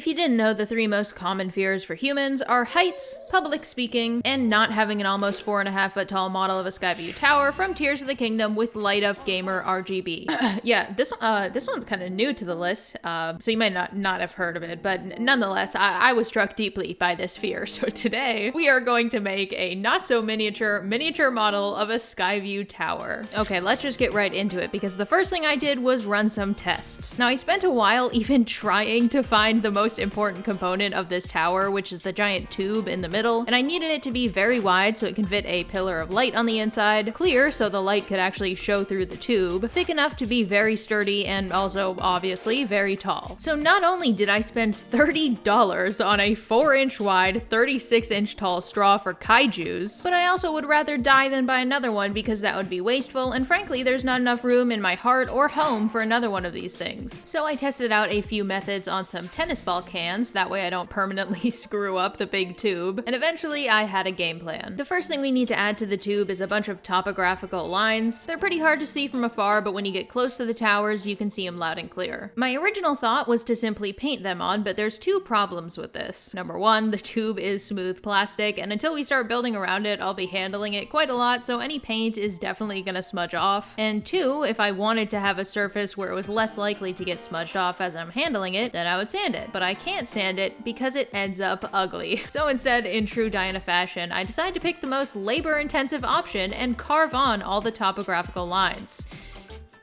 If you didn't know, the 3 most common fears for humans are heights, public speaking, and not having an almost 4.5-foot tall model of a Skyview Tower from Tears of the Kingdom with light up gamer RGB. Yeah, this one's kind of new to the list, so you might not have heard of it, but nonetheless, I was struck deeply by this fear. So today we are going to make a not so miniature model of a Skyview Tower. Okay, let's just get right into it, because the first thing I did was run some tests. Now, I spent a while even trying to find the most important component of this tower, which is the giant tube in the middle, and I needed it to be very wide so it can fit a pillar of light on the inside, clear so the light could actually show through the tube, thick enough to be very sturdy, and also obviously very tall. So not only did I spend $30 on a 4-inch wide, 36-inch tall straw for kaijus, but I also would rather die than buy another one because that would be wasteful, and frankly there's not enough room in my heart or home for another one of these things. So I tested out a few methods on some tennis ball cans, that way I don't permanently screw up the big tube, and eventually I had a game plan. The first thing we need to add to the tube is a bunch of topographical lines. They're pretty hard to see from afar, but when you get close to the towers, you can see them loud and clear. My original thought was to simply paint them on, but there's 2 problems with this. Number 1, the tube is smooth plastic, and until we start building around it, I'll be handling it quite a lot, so any paint is definitely gonna smudge off. And 2, if I wanted to have a surface where it was less likely to get smudged off as I'm handling it, then I would sand it. But I can't sand it because it ends up ugly. So instead, in true Diana fashion, I decided to pick the most labor-intensive option and carve on all the topographical lines,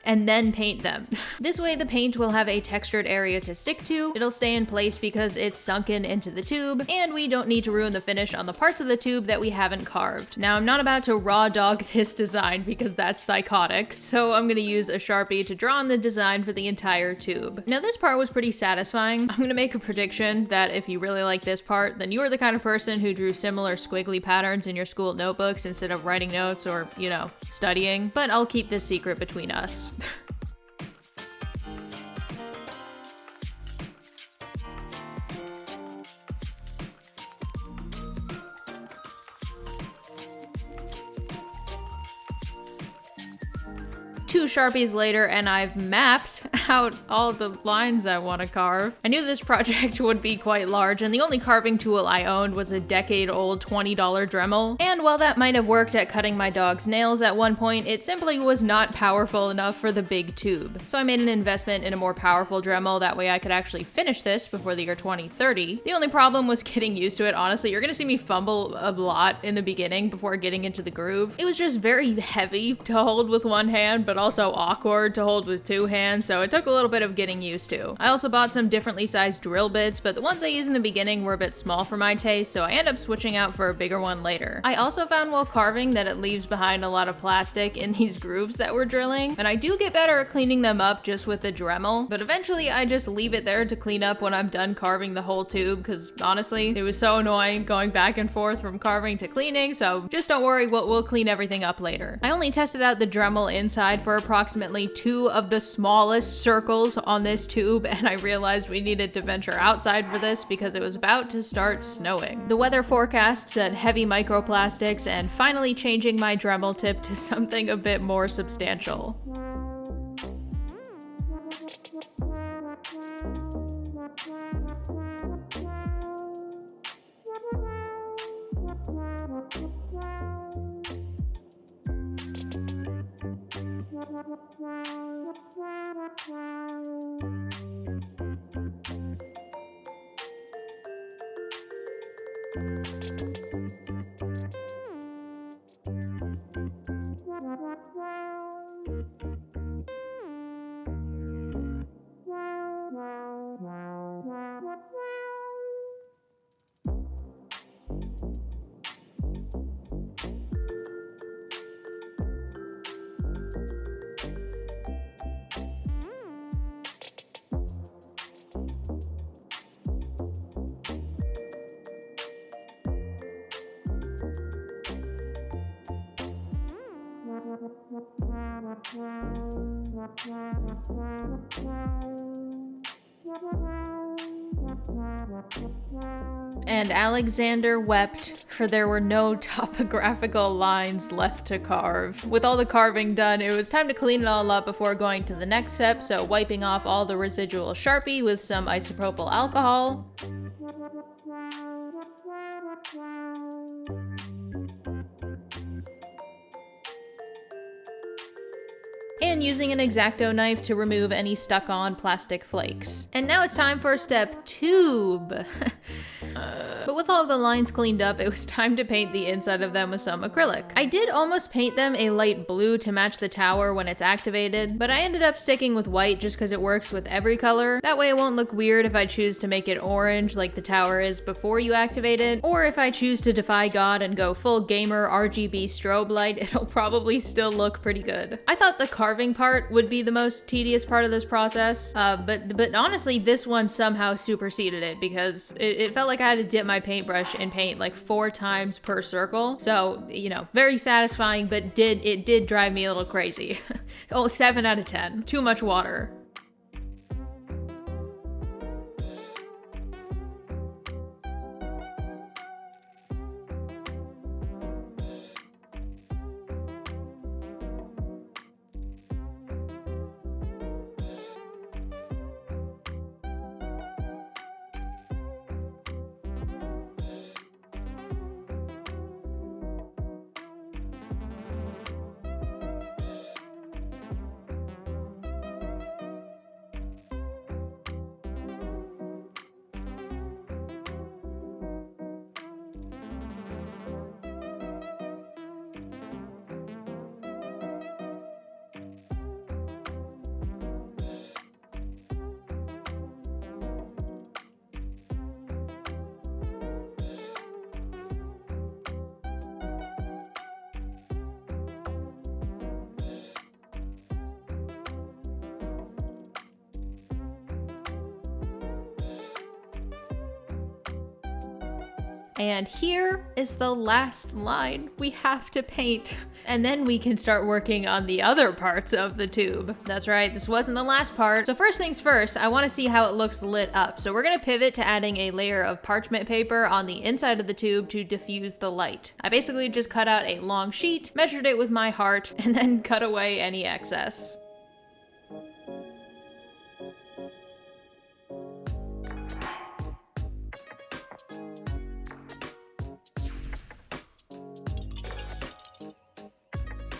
and then paint them. This way the paint will have a textured area to stick to, it'll stay in place because it's sunken into the tube, and we don't need to ruin the finish on the parts of the tube that we haven't carved. Now, I'm not about to raw dog this design because that's psychotic, so I'm gonna use a Sharpie to draw on the design for the entire tube. Now, this part was pretty satisfying. I'm gonna make a prediction that if you really like this part, then you are the kind of person who drew similar squiggly patterns in your school notebooks instead of writing notes or, you know, studying, but I'll keep this secret between us. Two Sharpies later, and I've mapped out all the lines I want to carve. I knew this project would be quite large, and the only carving tool I owned was a decade-old $20 Dremel. And while that might have worked at cutting my dog's nails at one point, it simply was not powerful enough for the big tube. So I made an investment in a more powerful Dremel, that way I could actually finish this before the year 2030. The only problem was getting used to it, honestly. You're gonna see me fumble a lot in the beginning before getting into the groove. It was just very heavy to hold with one hand, but also awkward to hold with 2 hands, so it took a little bit of getting used to. I also bought some differently sized drill bits, but the ones I used in the beginning were a bit small for my taste, so I ended up switching out for a bigger one later. I also found while carving that it leaves behind a lot of plastic in these grooves that we're drilling, and I do get better at cleaning them up just with the Dremel, but eventually I just leave it there to clean up when I'm done carving the whole tube, because honestly, it was so annoying going back and forth from carving to cleaning, so just don't worry, we'll clean everything up later. I only tested out the Dremel inside for approximately 2 of the smallest circles on this tube, and I realized we needed to venture outside for this because it was about to start snowing. The weather forecast said heavy microplastics, and finally changing my Dremel tip to something a bit more substantial. And Alexander wept, for there were no topographical lines left to carve. With all the carving done, it was time to clean it all up before going to the next step, so wiping off all the residual Sharpie with some isopropyl alcohol. And using an X-Acto knife to remove any stuck-on plastic flakes. And now it's time for step tube. But with all of the lines cleaned up, it was time to paint the inside of them with some acrylic. I did almost paint them a light blue to match the tower when it's activated, but I ended up sticking with white just because it works with every color. That way it won't look weird if I choose to make it orange like the tower is before you activate it, or if I choose to defy God and go full gamer RGB strobe light, it'll probably still look pretty good. I thought the carving part would be the most tedious part of this process, but honestly this one somehow superseded it because it felt like I had to dip my paintbrush in paint like 4 times per circle. So, you know, very satisfying, but it did drive me a little crazy. Oh, 7 out of 10. Too much water. And here is the last line we have to paint. And then we can start working on the other parts of the tube. That's right, this wasn't the last part. So first things first, I want to see how it looks lit up. So we're going to pivot to adding a layer of parchment paper on the inside of the tube to diffuse the light. I basically just cut out a long sheet, measured it with my heart, and then cut away any excess.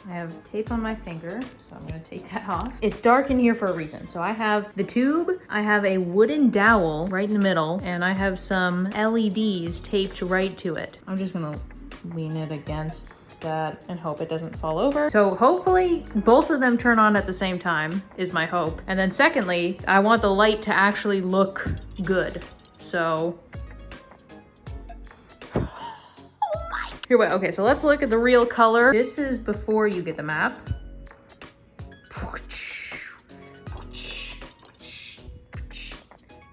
I have tape on my finger, so I'm gonna take that off. It's dark in here for a reason. So I have the tube, I have a wooden dowel right in the middle, and I have some LEDs taped right to it. I'm just gonna lean it against that and hope it doesn't fall over. So hopefully both of them turn on at the same time is my hope. And then secondly, I want the light to actually look good. So here, wait, okay, so let's look at the real color. This is before you get the map.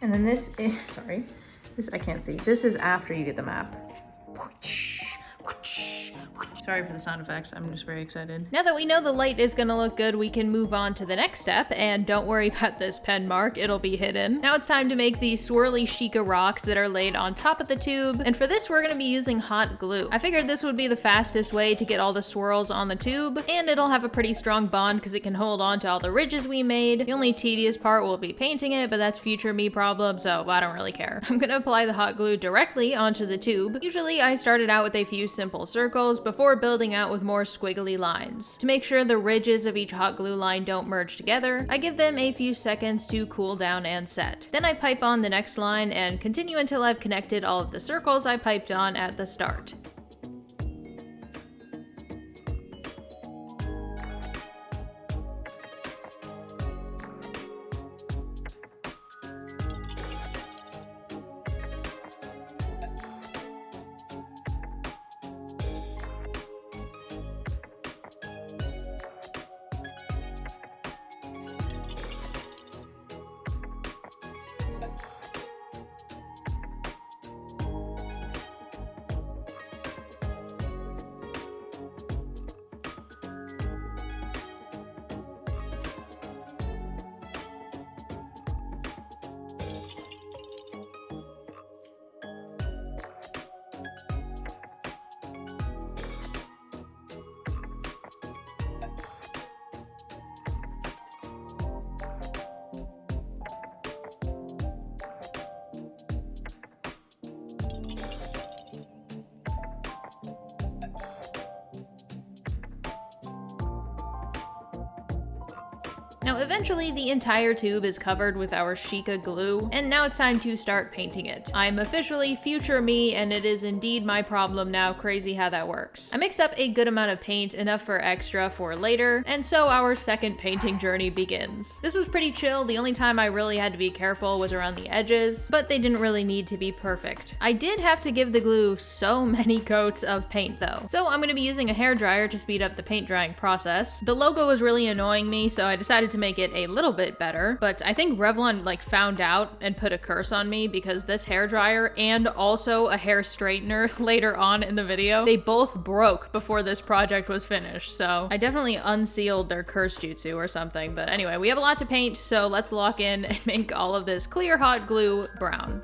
And then this is, sorry, this I can't see. This is after you get the map. Sorry for the sound effects, I'm just very excited. Now that we know the light is gonna look good, we can move on to the next step, and don't worry about this pen mark, it'll be hidden. Now it's time to make these swirly Sheikah rocks that are laid on top of the tube, and for this we're gonna be using hot glue. I figured this would be the fastest way to get all the swirls on the tube, and it'll have a pretty strong bond because it can hold on to all the ridges we made. The only tedious part will be painting it, but that's future me problem, so I don't really care. I'm gonna apply the hot glue directly onto the tube. Usually I started out with a few simple circles before building out with more squiggly lines. To make sure the ridges of each hot glue line don't merge together, I give them a few seconds to cool down and set. Then I pipe on the next line and continue until I've connected all of the circles I piped on at the start. Now, eventually the entire tube is covered with our Sheikah glue, and now it's time to start painting it. I'm officially future me, and it is indeed my problem now. Crazy how that works. I mixed up a good amount of paint, enough for extra for later, and so our second painting journey begins. This was pretty chill. The only time I really had to be careful was around the edges, but they didn't really need to be perfect. I did have to give the glue so many coats of paint though. So I'm going to be using a hairdryer to speed up the paint drying process. The logo was really annoying me, so I decided to make it a little bit better, but I think Revlon found out and put a curse on me because this hairdryer and also a hair straightener later on in the video, they both broke before this project was finished. So I definitely unsealed their curse jutsu or something. But anyway, we have a lot to paint, so let's lock in and make all of this clear hot glue brown.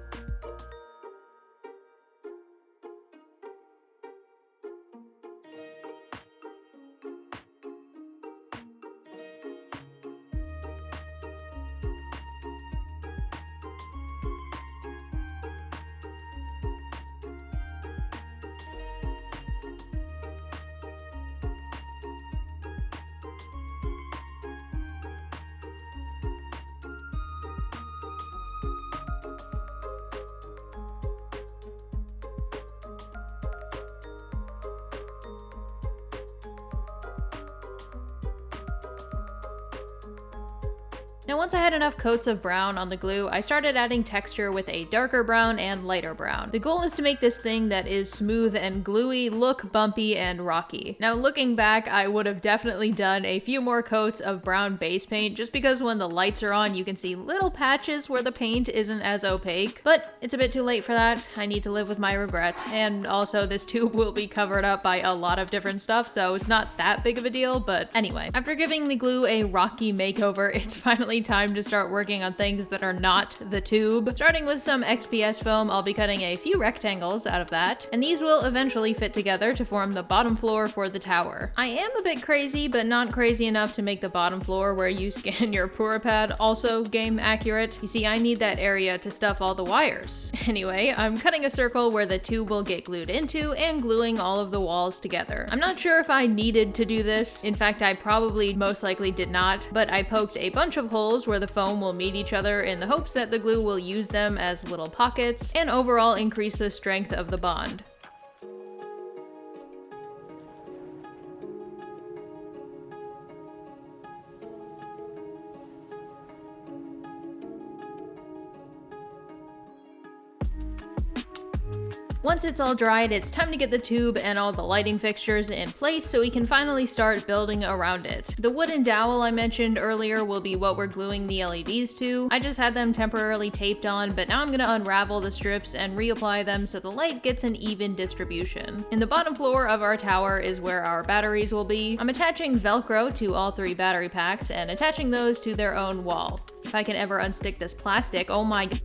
Now once I had enough coats of brown on the glue, I started adding texture with a darker brown and lighter brown. The goal is to make this thing that is smooth and gluey look bumpy and rocky. Now looking back, I would have definitely done a few more coats of brown base paint just because when the lights are on, you can see little patches where the paint isn't as opaque, but it's a bit too late for that. I need to live with my regret. And also this tube will be covered up by a lot of different stuff, so it's not that big of a deal, but anyway. After giving the glue a rocky makeover, it's finally time to start working on things that are not the tube. Starting with some XPS foam, I'll be cutting a few rectangles out of that, and these will eventually fit together to form the bottom floor for the tower. I am a bit crazy, but not crazy enough to make the bottom floor where you scan your Purapad also game accurate. You see, I need that area to stuff all the wires. Anyway, I'm cutting a circle where the tube will get glued into and gluing all of the walls together. I'm not sure if I needed to do this. In fact, I probably most likely did not, but I poked a bunch of holes where the foam will meet each other in the hopes that the glue will use them as little pockets and overall increase the strength of the bond. Once it's all dried, it's time to get the tube and all the lighting fixtures in place so we can finally start building around it. The wooden dowel I mentioned earlier will be what we're gluing the LEDs to. I just had them temporarily taped on, but now I'm gonna unravel the strips and reapply them so the light gets an even distribution. In the bottom floor of our tower is where our batteries will be. I'm attaching Velcro to all 3 battery packs and attaching those to their own wall. If I can ever unstick this plastic, oh my god.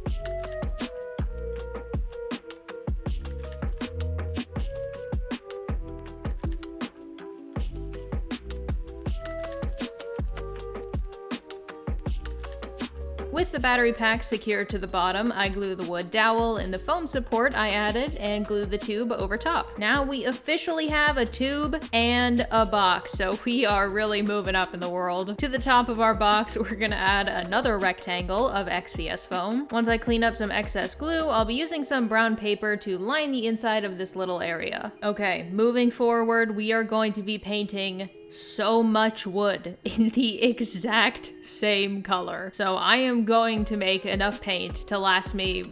With the battery pack secured to the bottom, I glue the wood dowel and the foam support I added and glue the tube over top. Now we officially have a tube and a box, so we are really moving up in the world. To the top of our box, we're gonna add another rectangle of XPS foam. Once I clean up some excess glue, I'll be using some brown paper to line the inside of this little area. Okay, moving forward, we are going to be painting so much wood in the exact same color. So I am going to make enough paint to last me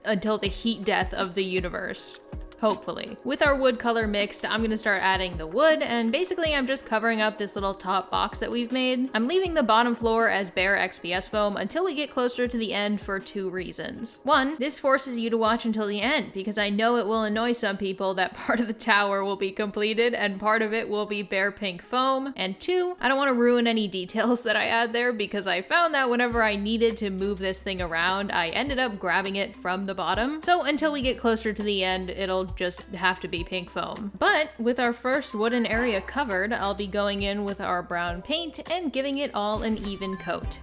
until the heat death of the universe. Hopefully. With our wood color mixed, I'm gonna start adding the wood, and basically I'm just covering up this little top box that we've made. I'm leaving the bottom floor as bare XPS foam until we get closer to the end for 2 reasons. 1, this forces you to watch until the end, because I know it will annoy some people that part of the tower will be completed and part of it will be bare pink foam. And 2, I don't want to ruin any details that I add there, because I found that whenever I needed to move this thing around, I ended up grabbing it from the bottom. So until we get closer to the end, it'll just have to be pink foam. But with our first wooden area covered, I'll be going in with our brown paint and giving it all an even coat.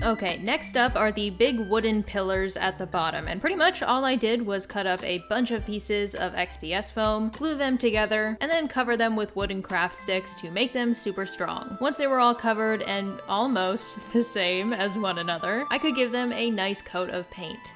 Okay, next up are the big wooden pillars at the bottom, and pretty much all I did was cut up a bunch of pieces of XPS foam, glue them together, and then cover them with wooden craft sticks to make them super strong. Once they were all covered and almost the same as one another, I could give them a nice coat of paint.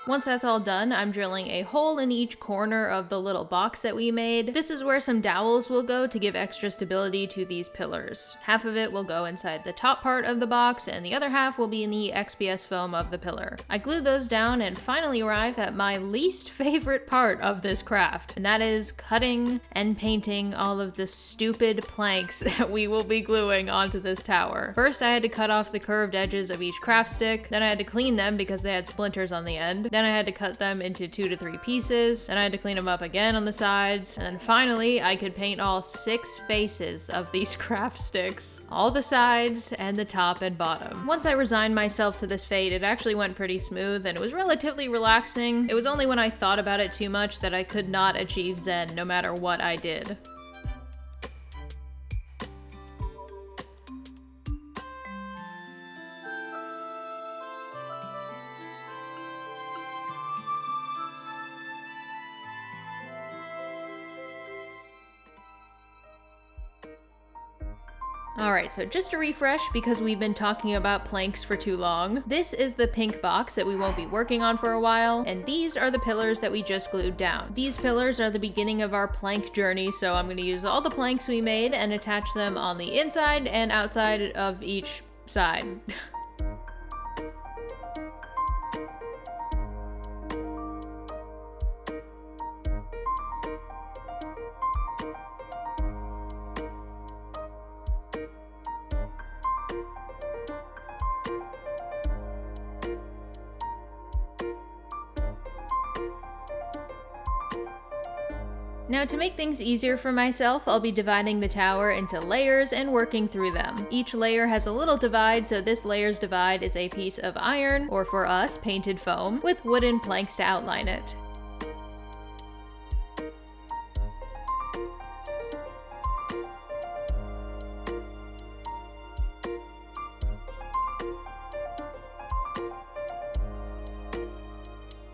Once that's all done, I'm drilling a hole in each corner of the little box that we made. This is where some dowels will go to give extra stability to these pillars. Half of it will go inside the top part of the box, and the other half will be in the XPS foam of the pillar. I glued those down and finally arrive at my least favorite part of this craft, and that is cutting and painting all of the stupid planks that we will be gluing onto this tower. First, I had to cut off the curved edges of each craft stick, then I had to clean them because they had splinters on the end. Then I had to cut them into 2 to 3 pieces, then I had to clean them up again on the sides, and then finally I could paint all 6 faces of these craft sticks. All the sides and the top and bottom. Once I resigned myself to this fate, it actually went pretty smooth and it was relatively relaxing. It was only when I thought about it too much that I could not achieve Zen no matter what I did. Alright, so just to refresh, because we've been talking about planks for too long, this is the pink box that we won't be working on for a while, and these are the pillars that we just glued down. These pillars are the beginning of our plank journey, so I'm going to use all the planks we made and attach them on the inside and outside of each side. Now, to make things easier for myself, I'll be dividing the tower into layers and working through them. Each layer has a little divide, so this layer's divide is a piece of iron, or for us, painted foam, with wooden planks to outline it.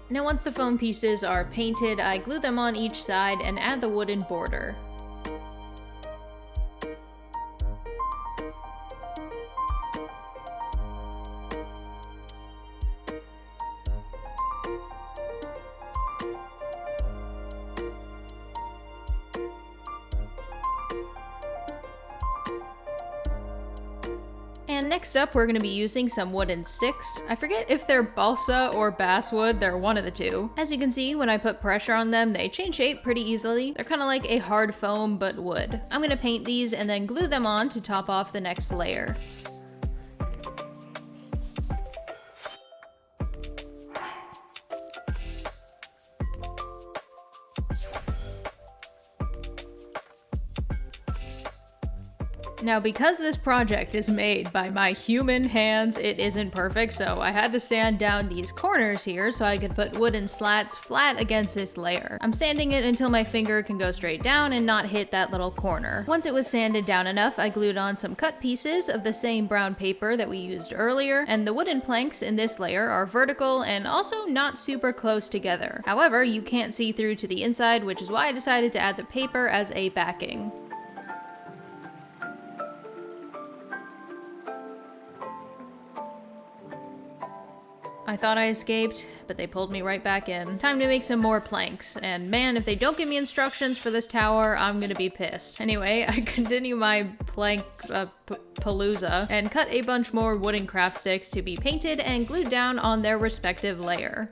Now once the foam pieces are painted, I glue them on each side and add the wooden border. And next up, we're going to be using some wooden sticks. I forget if they're balsa or basswood, they're one of the two. As you can see, when I put pressure on them, they change shape pretty easily. They're kind of like a hard foam, but wood. I'm going to paint these and then glue them on to top off the next layer. Now, because this project is made by my human hands, it isn't perfect, so I had to sand down these corners here so I could put wooden slats flat against this layer. I'm sanding it until my finger can go straight down and not hit that little corner. Once it was sanded down enough, I glued on some cut pieces of the same brown paper that we used earlier, and the wooden planks in this layer are vertical and also not super close together. However, you can't see through to the inside, which is why I decided to add the paper as a backing. I thought I escaped, but they pulled me right back in. Time to make some more planks, and man, if they don't give me instructions for this tower, I'm gonna be pissed. Anyway, I continue my plank palooza and cut a bunch more wooden craft sticks to be painted and glued down on their respective layer.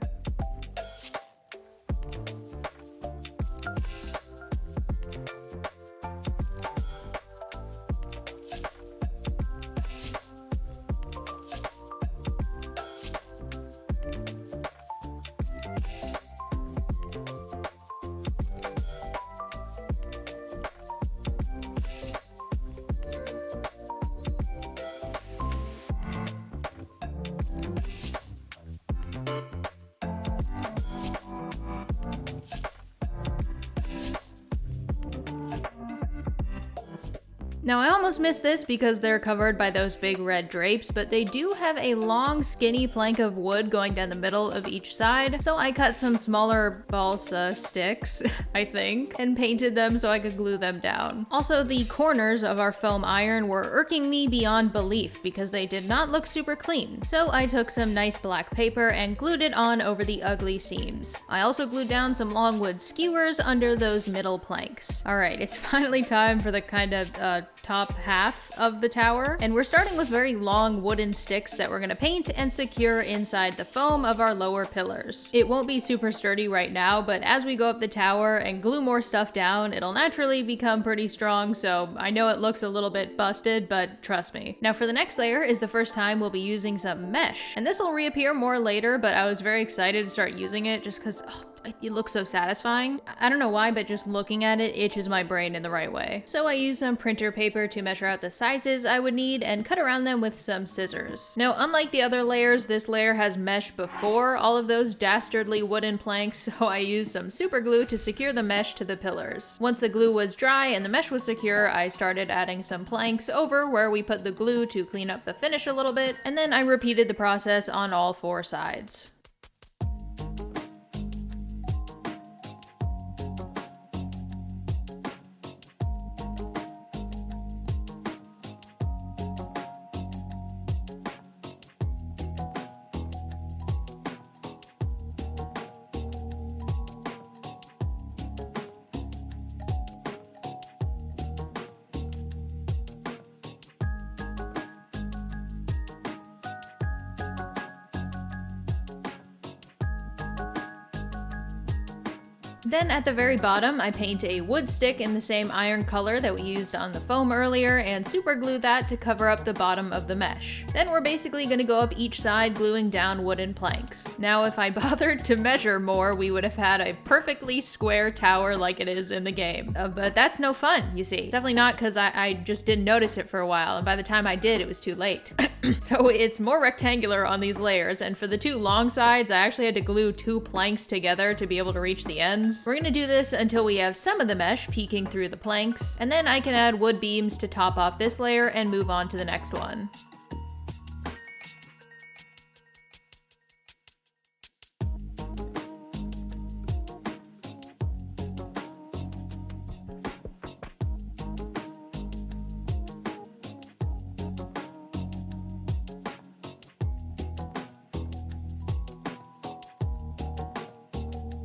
Now I almost missed this because they're covered by those big red drapes, but they do have a long skinny plank of wood going down the middle of each side, so I cut some smaller balsa sticks, I think, and painted them so I could glue them down. Also, the corners of our foam iron were irking me beyond belief because they did not look super clean, so I took some nice black paper and glued it on over the ugly seams. I also glued down some long wood skewers under those middle planks. Alright, it's finally time for the kind of top half of the tower, and we're starting with very long wooden sticks that we're gonna paint and secure inside the foam of our lower pillars. It won't be super sturdy right now, but as we go up the tower and glue more stuff down, it'll naturally become pretty strong, so I know it looks a little bit busted, but trust me. Now for the next layer is the first time we'll be using some mesh, and this will reappear more later, but I was very excited to start using it just because it looks so satisfying. I don't know why, but just looking at it itches my brain in the right way. So I used some printer paper to measure out the sizes I would need and cut around them with some scissors. Now, unlike the other layers, this layer has mesh before all of those dastardly wooden planks, so I used some super glue to secure the mesh to the pillars. Once the glue was dry and the mesh was secure, I started adding some planks over where we put the glue to clean up the finish a little bit, and then I repeated the process on all 4 sides. Then at the very bottom, I paint a wood stick in the same iron color that we used on the foam earlier and super glue that to cover up the bottom of the mesh. Then we're basically going to go up each side gluing down wooden planks. Now if I bothered to measure more, we would have had a perfectly square tower like it is in the game. But that's no fun, you see. Definitely not, because I just didn't notice it for a while, and by the time I did, it was too late. So it's more rectangular on these layers, and for the 2 long sides, I actually had to glue 2 planks together to be able to reach the ends. We're gonna do this until we have some of the mesh peeking through the planks, and then I can add wood beams to top off this layer and move on to the next one.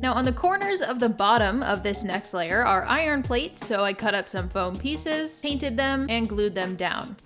Now on the corners of the bottom of this next layer are iron plates, so I cut up some foam pieces, painted them, and glued them down.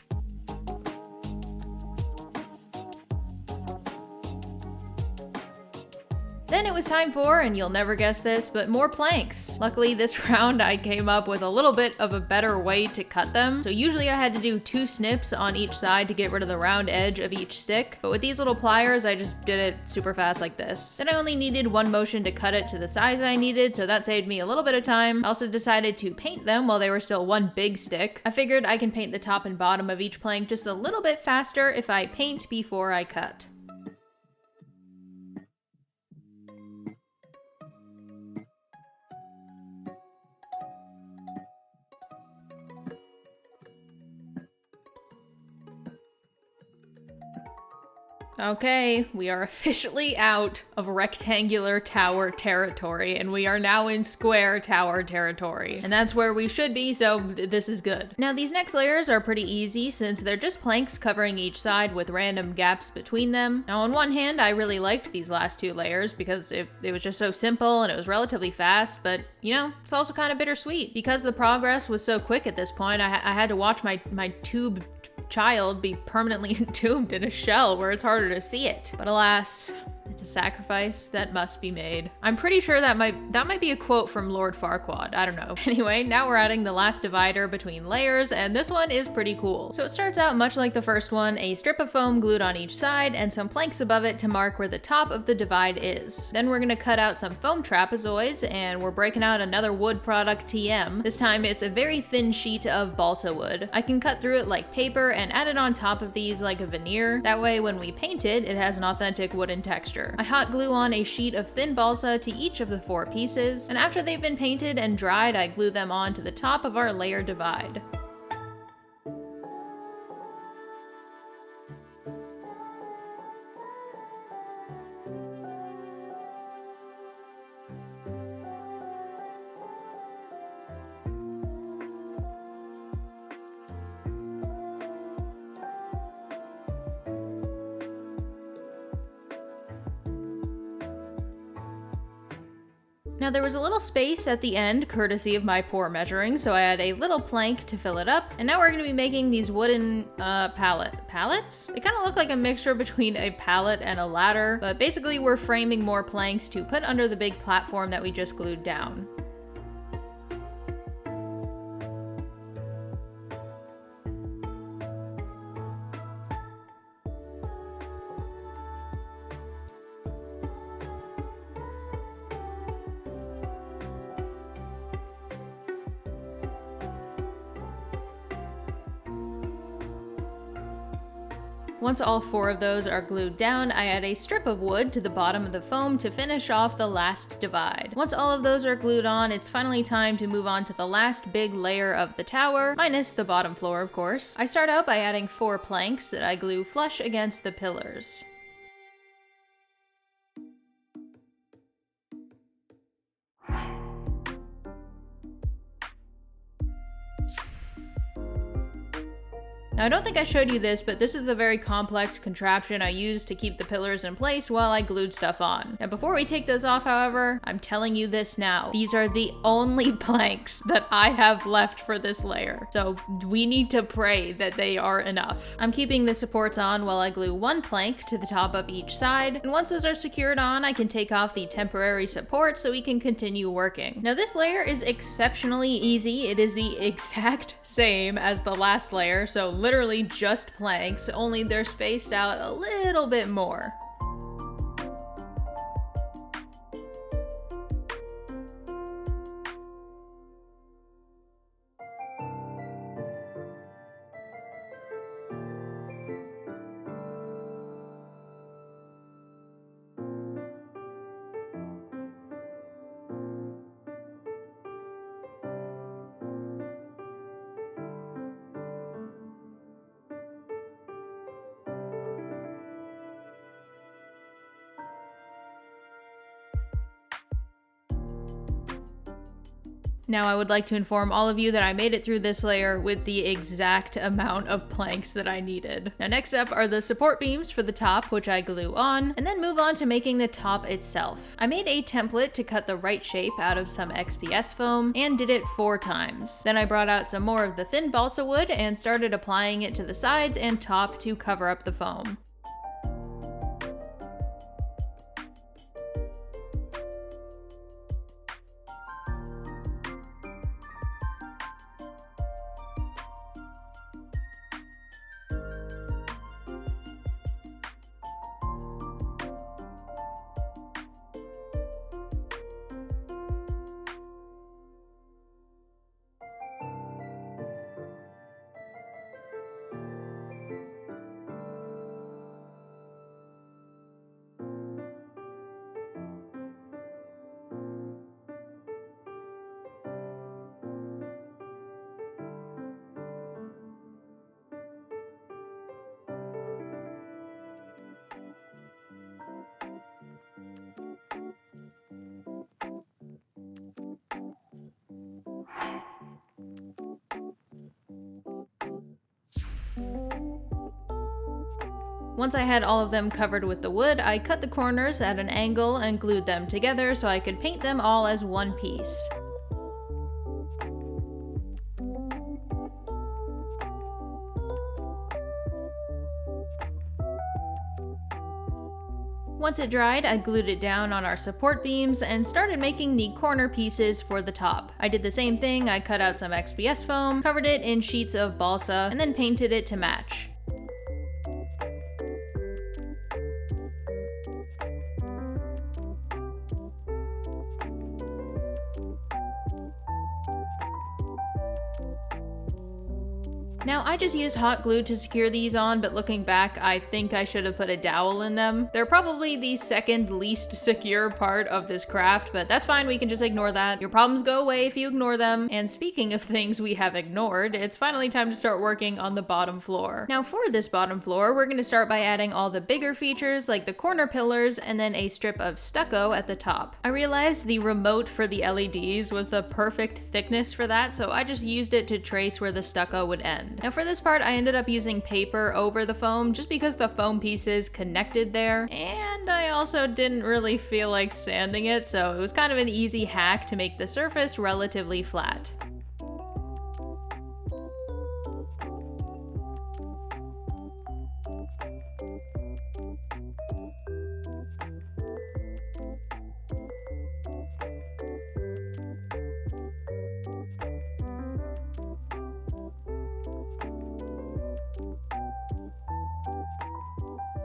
Then it was time for, and you'll never guess this, but more planks. Luckily this round I came up with a little bit of a better way to cut them. So usually I had to do 2 snips on each side to get rid of the round edge of each stick, but with these little pliers I just did it super fast like this. Then I only needed 1 motion to cut it to the size I needed, so that saved me a little bit of time. I also decided to paint them while they were still 1 big stick. I figured I can paint the top and bottom of each plank just a little bit faster if I paint before I cut. Okay, we are officially out of rectangular tower territory, and we are now in square tower territory. And that's where we should be, so this is good. Now these next layers are pretty easy since they're just planks covering each side with random gaps between them. Now on one hand, I really liked these last 2 layers because it was just so simple and it was relatively fast, but you know, it's also kind of bittersweet. Because the progress was so quick at this point, I had to watch my tube child be permanently entombed in a shell where it's harder to see it. But alas, it's a sacrifice that must be made. I'm pretty sure that might be a quote from Lord Farquaad. I don't know. Anyway, now we're adding the last divider between layers, and this one is pretty cool. So it starts out much like the first one, a strip of foam glued on each side and some planks above it to mark where the top of the divide is. Then we're gonna cut out some foam trapezoids, and we're breaking out another wood product TM. This time it's a very thin sheet of balsa wood. I can cut through it like paper and add it on top of these like a veneer. That way when we paint it, it has an authentic wooden texture. I hot glue on a sheet of thin balsa to each of the 4 pieces, and after they've been painted and dried, I glue them on to the top of our layer divide. Now there was a little space at the end, courtesy of my poor measuring, so I had a little plank to fill it up, and now we're going to be making these wooden pallets? They kind of look like a mixture between a pallet and a ladder, but basically we're framing more planks to put under the big platform that we just glued down. Once all 4 of those are glued down, I add a strip of wood to the bottom of the foam to finish off the last divide. Once all of those are glued on, it's finally time to move on to the last big layer of the tower, minus the bottom floor of course. I start out by adding 4 planks that I glue flush against the pillars. Now I don't think I showed you this, but this is the very complex contraption I used to keep the pillars in place while I glued stuff on. Now before we take those off, however, I'm telling you this now. These are the only planks that I have left for this layer. So we need to pray that they are enough. I'm keeping the supports on while I glue 1 plank to the top of each side, and once those are secured on, I can take off the temporary support so we can continue working. Now this layer is exceptionally easy. It is the exact same as the last layer, so literally just planks, only they're spaced out a little bit more. Now I would like to inform all of you that I made it through this layer with the exact amount of planks that I needed. Now next up are the support beams for the top, which I glue on, and then move on to making the top itself. I made a template to cut the right shape out of some XPS foam and did it 4 times. Then I brought out some more of the thin balsa wood and started applying it to the sides and top to cover up the foam. Once I had all of them covered with the wood, I cut the corners at an angle and glued them together so I could paint them all as one piece. Once it dried, I glued it down on our support beams and started making the corner pieces for the top. I did the same thing. I cut out some XPS foam, covered it in sheets of balsa, and then painted it to match. Now, I just used hot glue to secure these on, but looking back, I think I should have put a dowel in them. They're probably the second least secure part of this craft, but that's fine, we can just ignore that. Your problems go away if you ignore them. And speaking of things we have ignored, it's finally time to start working on the bottom floor. Now, for this bottom floor, we're going to start by adding all the bigger features like the corner pillars and then a strip of stucco at the top. I realized the remote for the LEDs was the perfect thickness for that, so I just used it to trace where the stucco would end. end. Now for this part, I ended up using paper over the foam just because the foam pieces connected there, and I also didn't really feel like sanding it, so it was kind of an easy hack to make the surface relatively flat.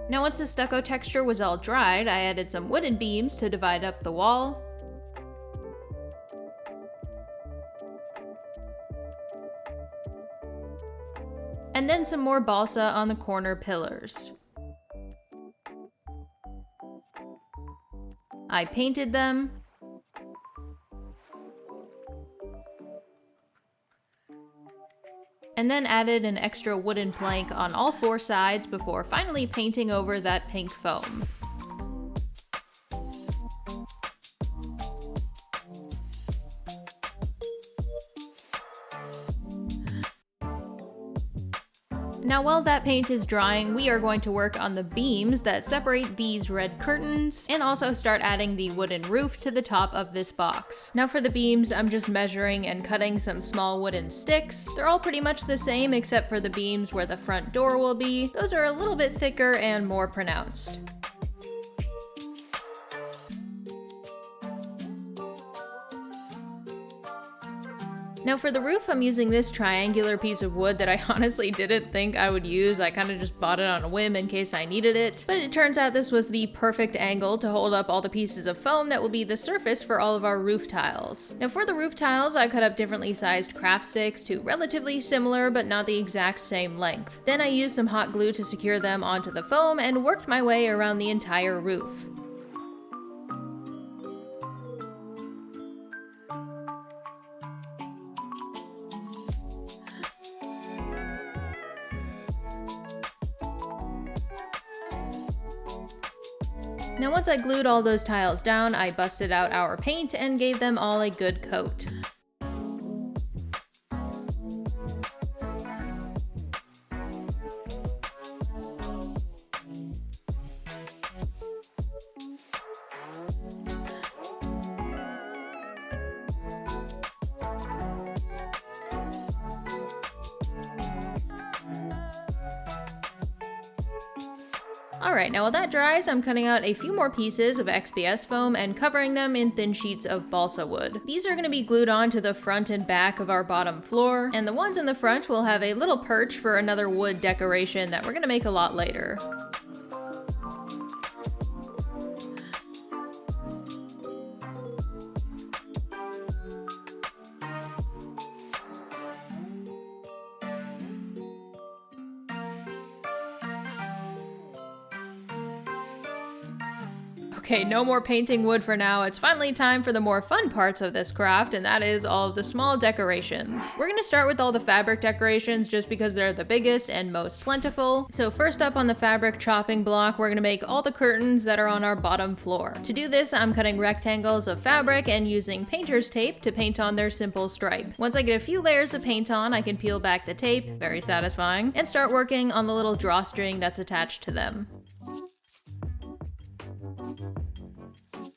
Now once the stucco texture was all dried, I added some wooden beams to divide up the wall. And then some more balsa on the corner pillars. I painted them. And then added an extra wooden plank on all 4 sides before finally painting over that pink foam. Now while that paint is drying, we are going to work on the beams that separate these red curtains, and also start adding the wooden roof to the top of this box. Now for the beams, I'm just measuring and cutting some small wooden sticks. They're all pretty much the same except for the beams where the front door will be. Those are a little bit thicker and more pronounced. Now for the roof, I'm using this triangular piece of wood that I honestly didn't think I would use. I kind of just bought it on a whim in case I needed it. But it turns out this was the perfect angle to hold up all the pieces of foam that will be the surface for all of our roof tiles. Now for the roof tiles, I cut up differently sized craft sticks to relatively similar but not the exact same length. Then I used some hot glue to secure them onto the foam and worked my way around the entire roof. Now once I glued all those tiles down, I busted out our paint and gave them all a good coat. Alright, now while that dries, I'm cutting out a few more pieces of XPS foam and covering them in thin sheets of balsa wood. These are going to be glued on to the front and back of our bottom floor, and the ones in the front will have a little perch for another wood decoration that we're going to make a lot later. Okay, no more painting wood for now. It's finally time for the more fun parts of this craft, and that is all of the small decorations. We're gonna start with all the fabric decorations just because they're the biggest and most plentiful. So first up on the fabric chopping block, we're gonna make all the curtains that are on our bottom floor. To do this, I'm cutting rectangles of fabric and using painter's tape to paint on their simple stripe. Once I get a few layers of paint on, I can peel back the tape, very satisfying, and start working on the little drawstring that's attached to them.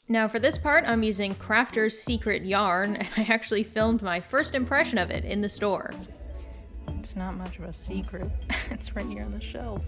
Now for this part, I'm using Crafter's Secret yarn, and I actually filmed my first impression of it in the store. It's not much of a secret. It's right here on the shelf.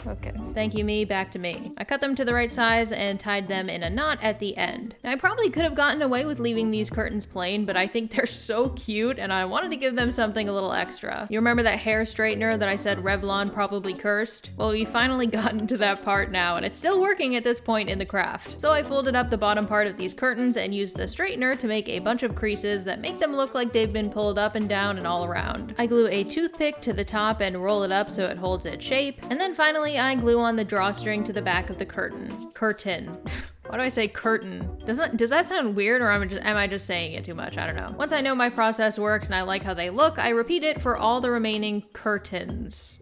Okay. Thank you, me. Back to me. I cut them to the right size and tied them in a knot at the end. Now, I probably could have gotten away with leaving these curtains plain, but I think they're so cute and I wanted to give them something a little extra. You remember that hair straightener that I said Revlon probably cursed? Well, we finally gotten to that part now, and it's still working at this point in the craft. So I folded up the bottom part of these curtains and used the straightener to make a bunch of creases that make them look like they've been pulled up and down and all around. I glue a toothpick to the top and roll it up so it holds its shape, and then finally I glue on the drawstring to the back of the curtain. Curtain. Why do I say curtain? Does that sound weird, or am I just saying it too much? I don't know. Once I know my process works and I like how they look, I repeat it for all the remaining curtains.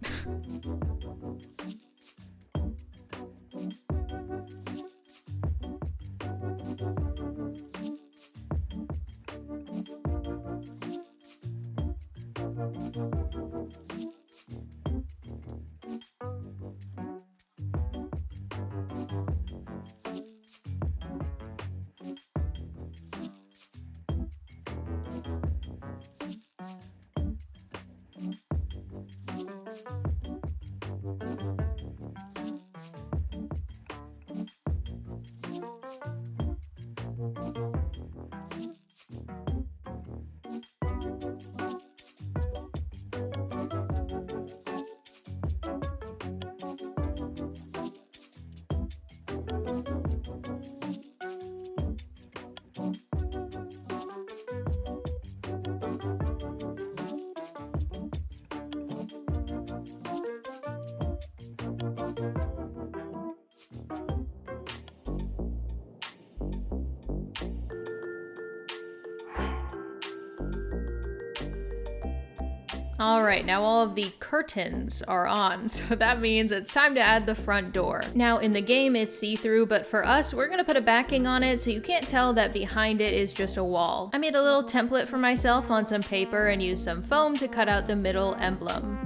Alright, now all of the curtains are on, so that means it's time to add the front door. Now in the game it's see-through, but for us we're gonna put a backing on it so you can't tell that behind it is just a wall. I made a little template for myself on some paper and used some foam to cut out the middle emblem.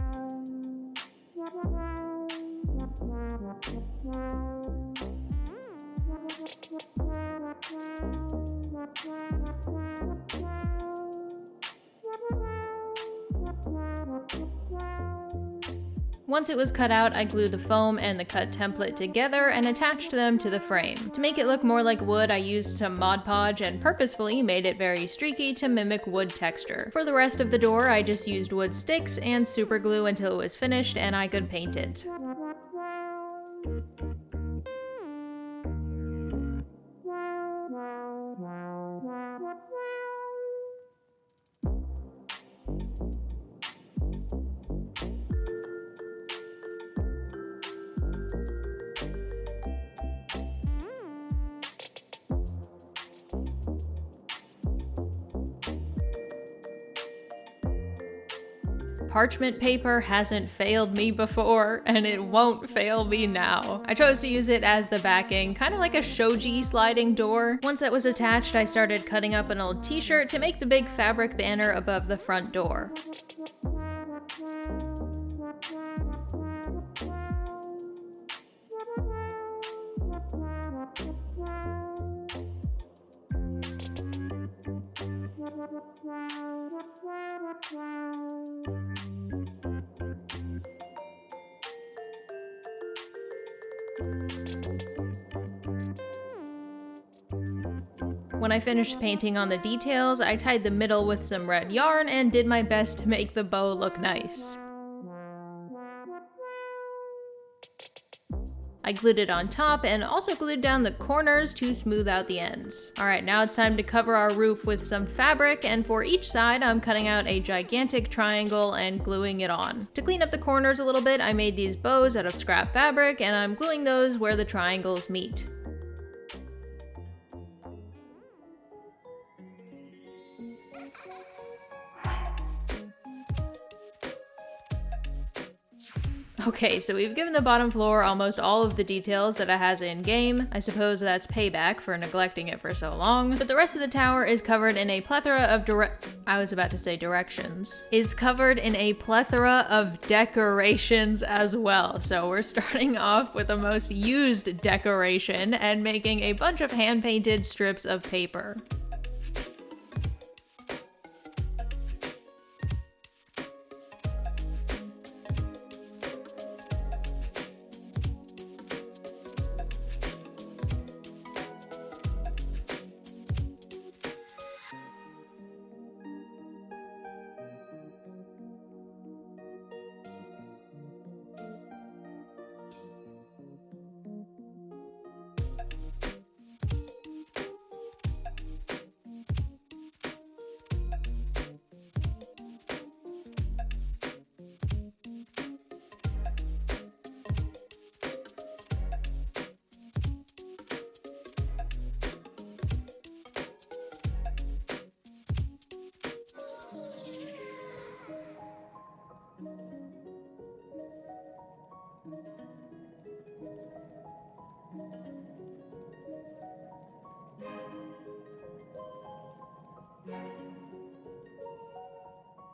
Once it was cut out, I glued the foam and the cut template together and attached them to the frame. To make it look more like wood, I used some Mod Podge and purposefully made it very streaky to mimic wood texture. For the rest of the door, I just used wood sticks and super glue until it was finished and I could paint it. Parchment paper hasn't failed me before, and it won't fail me now. I chose to use it as the backing, kind of like a shoji sliding door. Once that was attached, I started cutting up an old t-shirt to make the big fabric banner above the front door. When I finished painting on the details, I tied the middle with some red yarn and did my best to make the bow look nice. I glued it on top and also glued down the corners to smooth out the ends. Alright, now it's time to cover our roof with some fabric, and for each side I'm cutting out a gigantic triangle and gluing it on. To clean up the corners a little bit, I made these bows out of scrap fabric and I'm gluing those where the triangles meet. Okay, so we've given the bottom floor almost all of the details that it has in-game. I suppose that's payback for neglecting it for so long. But the rest of the tower is covered in a plethora of directions. Is covered in a plethora of decorations as well. So we're starting off with the most used decoration and making a bunch of hand-painted strips of paper.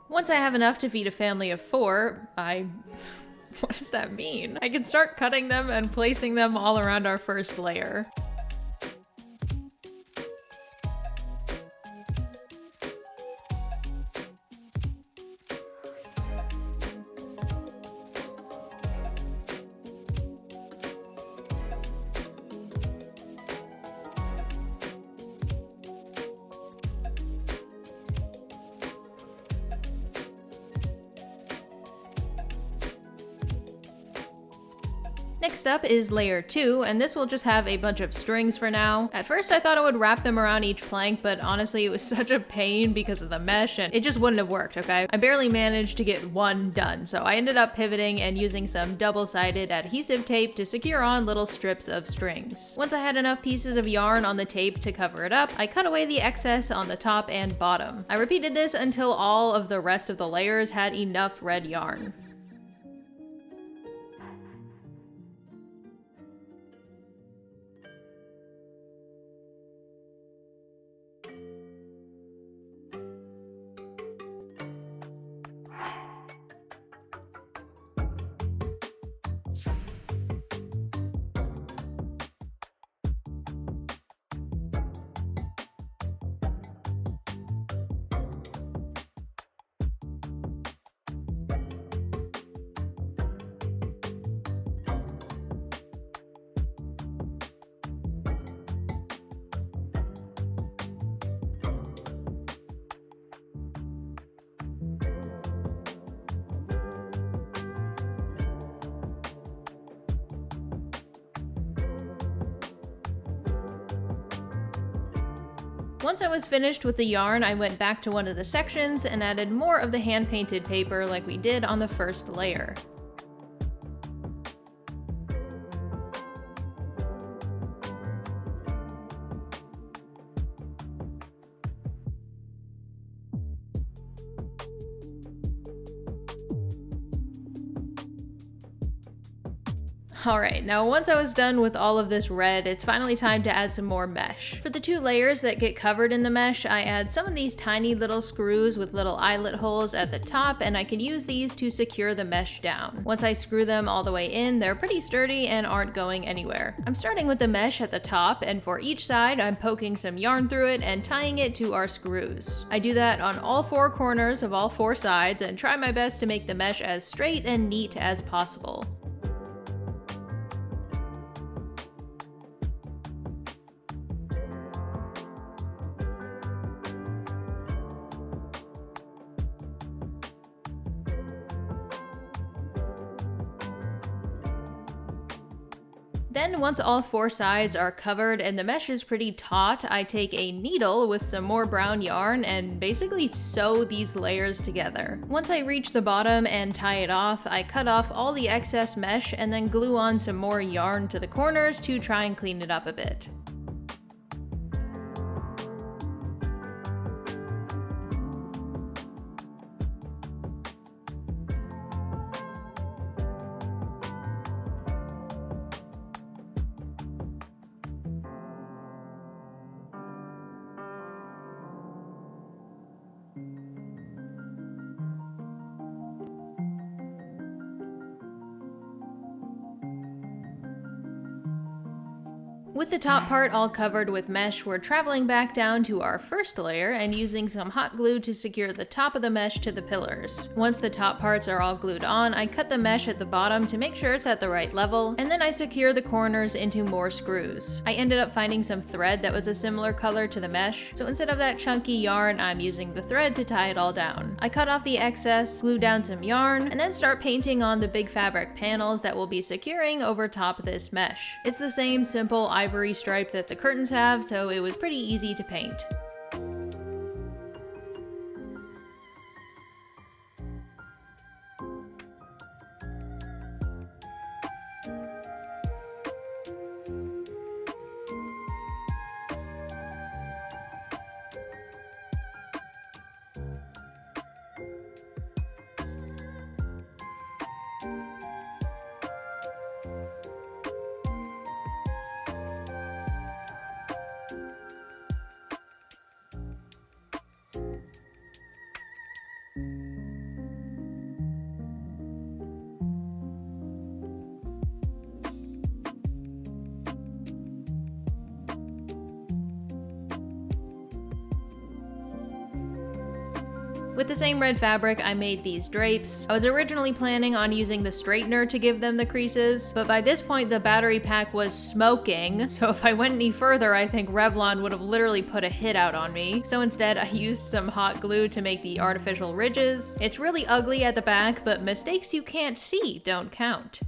Once I have enough to feed a family of 4, what does that mean? I can start cutting them and placing them all around our first layer. Next up is layer 2, and this will just have a bunch of strings for now. At first I thought I would wrap them around each plank, but honestly it was such a pain because of the mesh and it just wouldn't have worked, okay? I barely managed to get one done, so I ended up pivoting and using some double-sided adhesive tape to secure on little strips of strings. Once I had enough pieces of yarn on the tape to cover it up, I cut away the excess on the top and bottom. I repeated this until all of the rest of the layers had enough red yarn. Once I was finished with the yarn, I went back to one of the sections and added more of the hand-painted paper like we did on the first layer. Alright, now once I was done with all of this red, it's finally time to add some more mesh. For the 2 layers that get covered in the mesh, I add some of these tiny little screws with little eyelet holes at the top, and I can use these to secure the mesh down. Once I screw them all the way in, they're pretty sturdy and aren't going anywhere. I'm starting with the mesh at the top, and for each side, I'm poking some yarn through it and tying it to our screws. I do that on all 4 corners of all 4 sides and try my best to make the mesh as straight and neat as possible. Then once all 4 sides are covered and the mesh is pretty taut, I take a needle with some more brown yarn and basically sew these layers together. Once I reach the bottom and tie it off, I cut off all the excess mesh and then glue on some more yarn to the corners to try and clean it up a bit. With the top part all covered with mesh, we're traveling back down to our first layer and using some hot glue to secure the top of the mesh to the pillars. Once the top parts are all glued on, I cut the mesh at the bottom to make sure it's at the right level, and then I secure the corners into more screws. I ended up finding some thread that was a similar color to the mesh, so instead of that chunky yarn, I'm using the thread to tie it all down. I cut off the excess, glue down some yarn, and then start painting on the big fabric panels that will be securing over top of this mesh. It's the same simple ivory stripe that the curtains have, so it was pretty easy to paint. With the same red fabric, I made these drapes. I was originally planning on using the straightener to give them the creases, but by this point the battery pack was smoking, so if I went any further, I think Revlon would have literally put a hit out on me. So instead, I used some hot glue to make the artificial ridges. It's really ugly at the back, but mistakes you can't see don't count.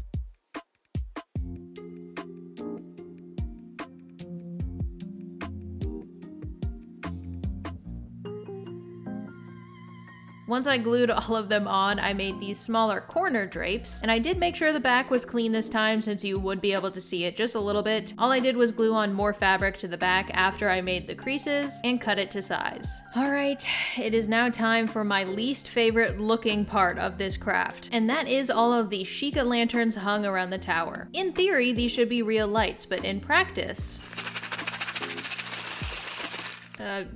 Once I glued all of them on, I made these smaller corner drapes, and I did make sure the back was clean this time since you would be able to see it just a little bit. All I did was glue on more fabric to the back after I made the creases and cut it to size. Alright, it is now time for my least favorite looking part of this craft, and that is all of the Sheikah lanterns hung around the tower. In theory, these should be real lights, but in practice,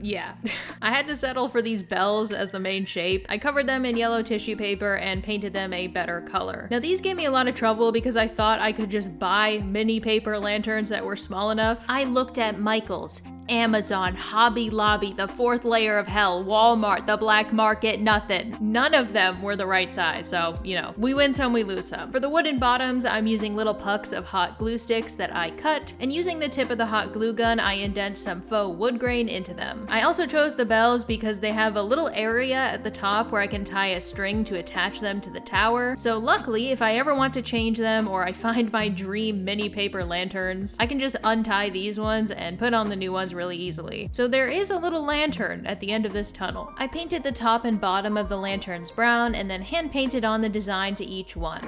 yeah. I had to settle for these bells as the main shape. I covered them in yellow tissue paper and painted them a better color. Now these gave me a lot of trouble because I thought I could just buy mini paper lanterns that were small enough. I looked at Michael's, Amazon, Hobby Lobby, the Fourth Layer of Hell, Walmart, the Black Market, nothing. None of them were the right size, so, you know, we win some, we lose some. For the wooden bottoms, I'm using little pucks of hot glue sticks that I cut, and using the tip of the hot glue gun, I indent some faux wood grain into them. I also chose the bells because they have a little area at the top where I can tie a string to attach them to the tower, so luckily, if I ever want to change them or I find my dream mini paper lanterns, I can just untie these ones and put on the new ones really easily. So there is a little lantern at the end of this tunnel. I painted the top and bottom of the lanterns brown and then hand painted on the design to each one.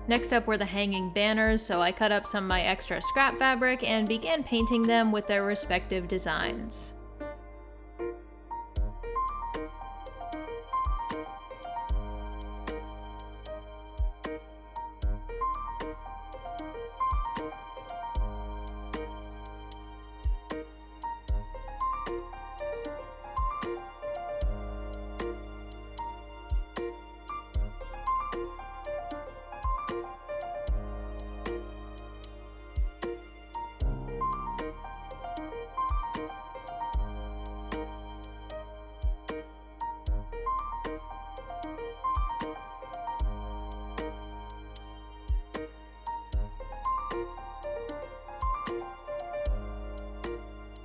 Next up were the hanging banners, so I cut up some of my extra scrap fabric and began painting them with their respective designs.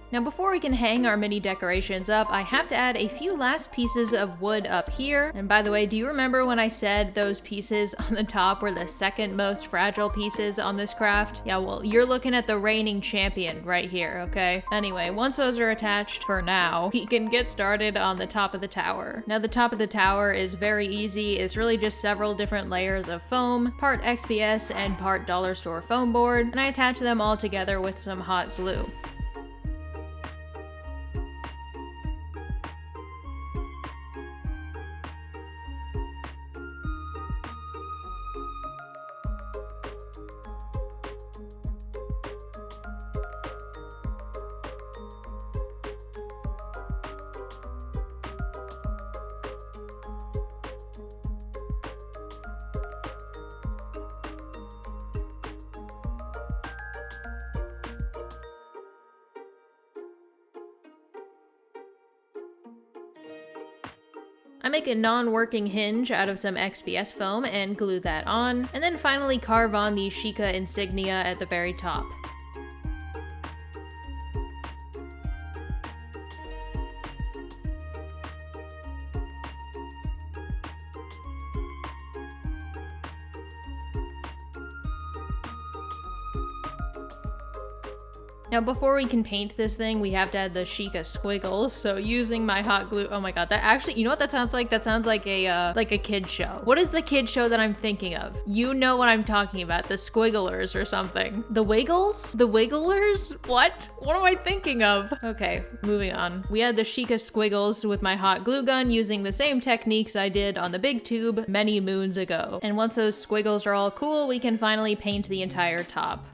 Now before we can hang our mini decorations up, I have to add a few last pieces of wood up here. And by the way, do you remember when I said those pieces on the top were the second most fragile pieces on this craft? Yeah, well, you're looking at the reigning champion right here, okay? Anyway, once those are attached, for now, we can get started on the top of the tower. Now the top of the tower is very easy. It's really just several different layers of foam, part XPS and part dollar store foam board, and I attach them all together with some hot glue. I make a non-working hinge out of some XPS foam and glue that on, and then finally carve on the Sheikah insignia at the very top. Now before we can paint this thing, we have to add the Sheikah Squiggles, so using my hot glue, oh my god, that actually, you know what that sounds like? That sounds like a kid show. What is the kid show that I'm thinking of? You know what I'm talking about, the Squigglers or something. The Wiggles? The Wigglers? What? What am I thinking of? Okay, moving on. We add the Sheikah Squiggles with my hot glue gun using the same techniques I did on the big tube many moons ago. And once those squiggles are all cool, we can finally paint the entire top.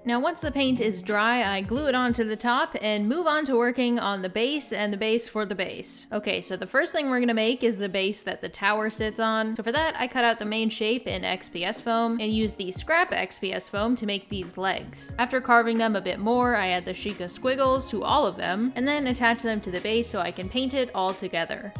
Now once the paint is dry, I glue it onto the top and move on to working on the base and the base for the base. Okay, so the first thing we're gonna make is the base that the tower sits on. So for that, I cut out the main shape in XPS foam and use the scrap XPS foam to make these legs. After carving them a bit more, I add the Sheikah Squiggles to all of them and then attach them to the base so I can paint it all together.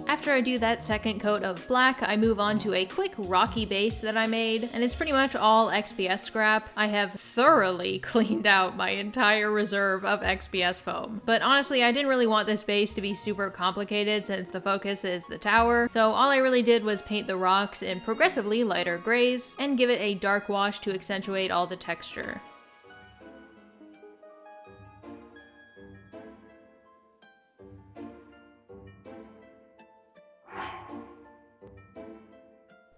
After I do that second coat of black, I move on to a quick rocky base that I made, and it's pretty much all XPS scrap. I have thoroughly cleaned out my entire reserve of XPS foam. But honestly, I didn't really want this base to be super complicated since the focus is the tower, so all I really did was paint the rocks in progressively lighter grays and give it a dark wash to accentuate all the texture.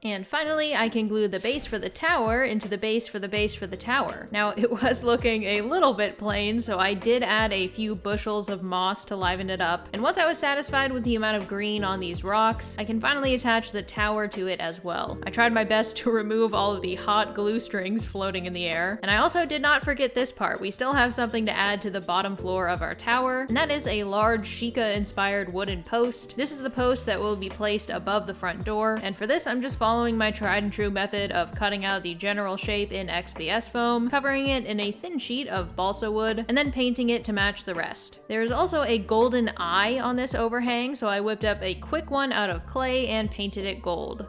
And finally, I can glue the base for the tower into the base for the base for the tower. Now, it was looking a little bit plain, so I did add a few bushels of moss to liven it up. And once I was satisfied with the amount of green on these rocks, I can finally attach the tower to it as well. I tried my best to remove all of the hot glue strings floating in the air. And I also did not forget this part. We still have something to add to the bottom floor of our tower, and that is a large Sheikah-inspired wooden post. This is the post that will be placed above the front door, and for this, I'm just following my tried and true method of cutting out the general shape in XPS foam, covering it in a thin sheet of balsa wood, and then painting it to match the rest. There is also a golden eye on this overhang, so I whipped up a quick one out of clay and painted it gold.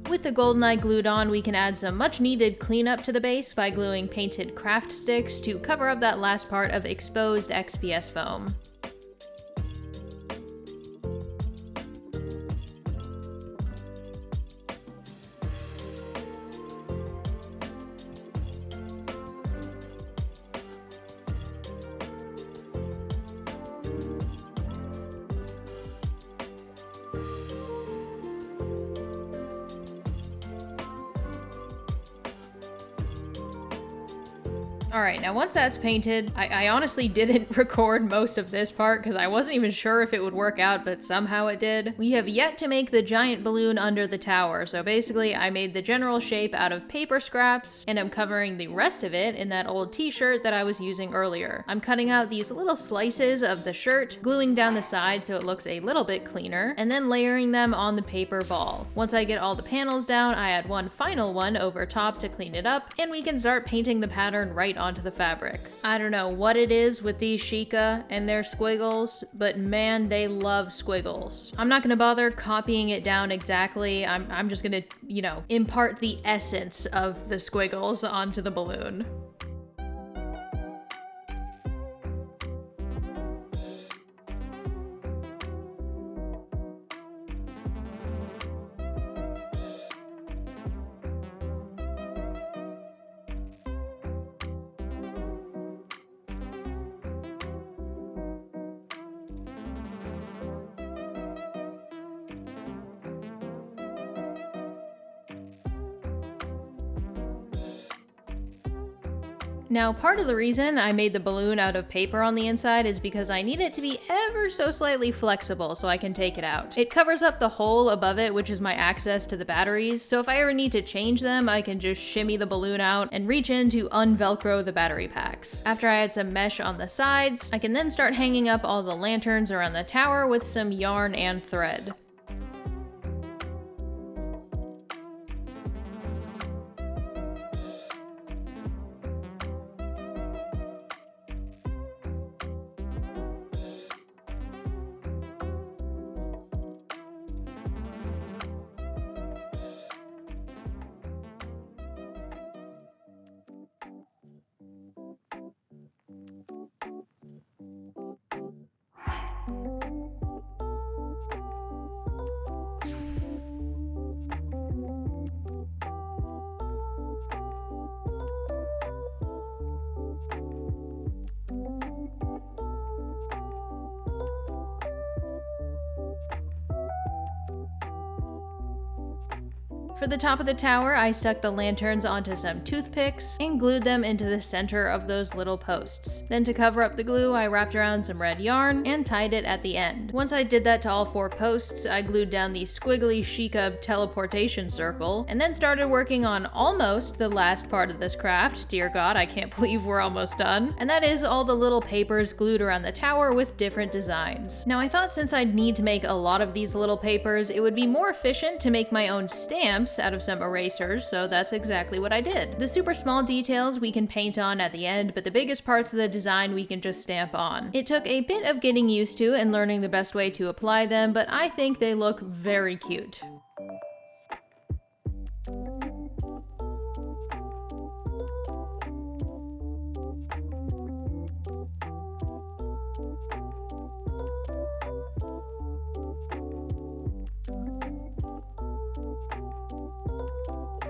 With the golden eye glued on, we can add some much needed cleanup to the base by gluing painted craft sticks to cover up that last part of exposed XPS foam. Alright, now once that's painted, I honestly didn't record most of this part because I wasn't even sure if it would work out, but somehow it did. We have yet to make the giant balloon under the tower, so basically I made the general shape out of paper scraps, and I'm covering the rest of it in that old t-shirt that I was using earlier. I'm cutting out these little slices of the shirt, gluing down the side so it looks a little bit cleaner, and then layering them on the paper ball. Once I get all the panels down, I add one final one over top to clean it up, and we can start painting the pattern right white onto the fabric. I don't know what it is with these Sheikah and their squiggles, but man, they love squiggles. I'm not gonna bother copying it down exactly. I'm just gonna, you know, impart the essence of the squiggles onto the balloon. Now, part of the reason I made the balloon out of paper on the inside is because I need it to be ever so slightly flexible so I can take it out. It covers up the hole above it, which is my access to the batteries, so if I ever need to change them, I can just shimmy the balloon out and reach in to unvelcro the battery packs. After I add some mesh on the sides, I can then start hanging up all the lanterns around the tower with some yarn and thread. For the top of the tower, I stuck the lanterns onto some toothpicks and glued them into the center of those little posts. Then to cover up the glue, I wrapped around some red yarn and tied it at the end. Once I did that to all 4 posts, I glued down the squiggly Sheikah teleportation circle, and then started working on almost the last part of this craft. Dear God, I can't believe we're almost done. And that is all the little papers glued around the tower with different designs. Now I thought since I'd need to make a lot of these little papers, it would be more efficient to make my own stamps out of some erasers, so that's exactly what I did. The super small details we can paint on at the end, but the biggest parts of the design we can just stamp on. It took a bit of getting used to and learning the best way to apply them, but I think they look very cute.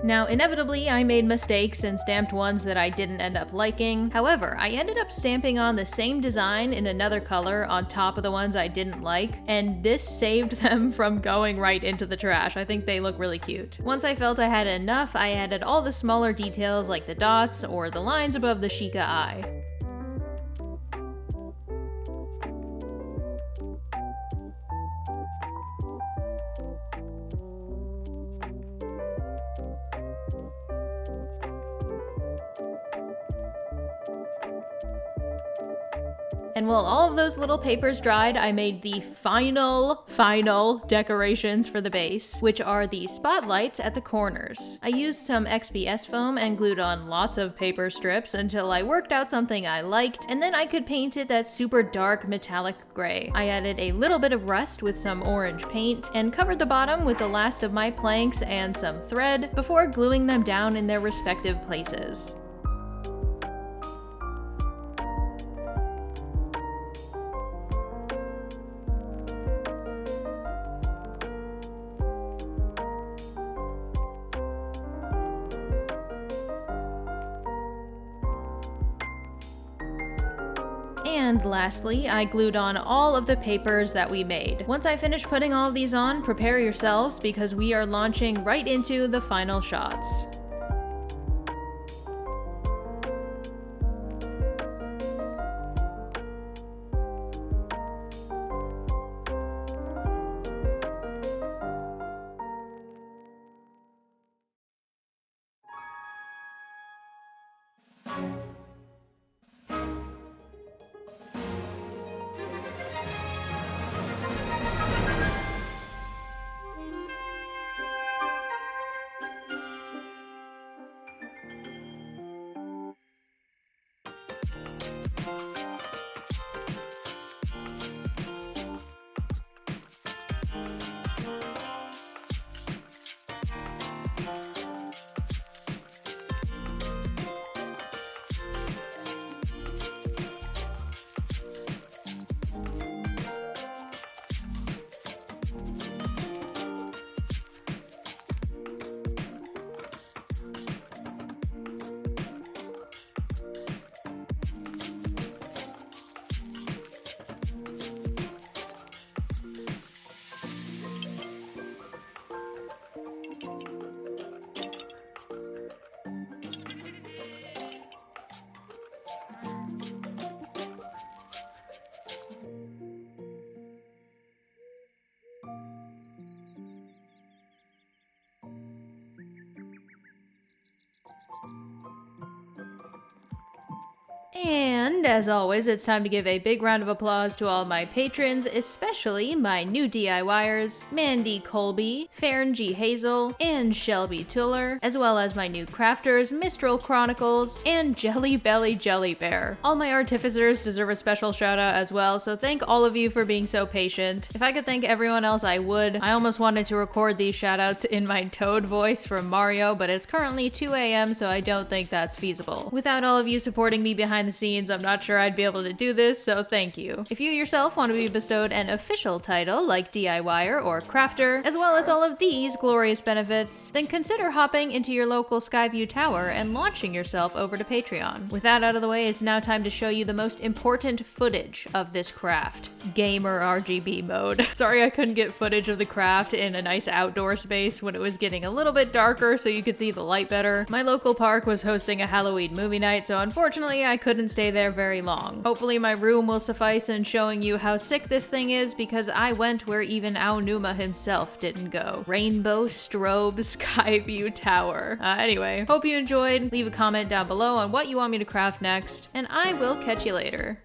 Now, inevitably, I made mistakes and stamped ones that I didn't end up liking. However, I ended up stamping on the same design in another color on top of the ones I didn't like, and this saved them from going right into the trash. I think they look really cute. Once I felt I had enough, I added all the smaller details like the dots or the lines above the Sheikah eye. And while all of those little papers dried, I made the final decorations for the base, which are the spotlights at the corners. I used some XPS foam and glued on lots of paper strips until I worked out something I liked, and then I could paint it that super dark metallic gray. I added a little bit of rust with some orange paint, and covered the bottom with the last of my planks and some thread before gluing them down in their respective places. And lastly, I glued on all of the papers that we made. Once I finish putting all of these on, prepare yourselves because we are launching right into the final shots. And as always, it's time to give a big round of applause to all my patrons, especially my new DIYers, Mandy Colby, Farron G. Hazel, and Shelby Tuller, as well as my new crafters, Mistral Chronicles, and Jelly Belly Jelly Bear. All my artificers deserve a special shout out as well, so thank all of you for being so patient. If I could thank everyone else, I would. I almost wanted to record these shout outs in my Toad voice from Mario, but it's currently 2 a.m., so I don't think that's feasible. Without all of you supporting me behind the scenes, I'm not sure I'd be able to do this, so thank you. If you yourself want to be bestowed an official title like DIYer or Crafter, as well as all of these glorious benefits, then consider hopping into your local Skyview Tower and launching yourself over to Patreon. With that out of the way, it's now time to show you the most important footage of this craft. Gamer RGB mode. Sorry I couldn't get footage of the craft in a nice outdoor space when it was getting a little bit darker so you could see the light better. My local park was hosting a Halloween movie night, so unfortunately I couldn't stay there very long. Hopefully my room will suffice in showing you how sick this thing is, because I went where even Aonuma himself didn't go. Rainbow Strobe Skyview Tower. Anyway, hope you enjoyed. Leave a comment down below on what you want me to craft next, and I will catch you later.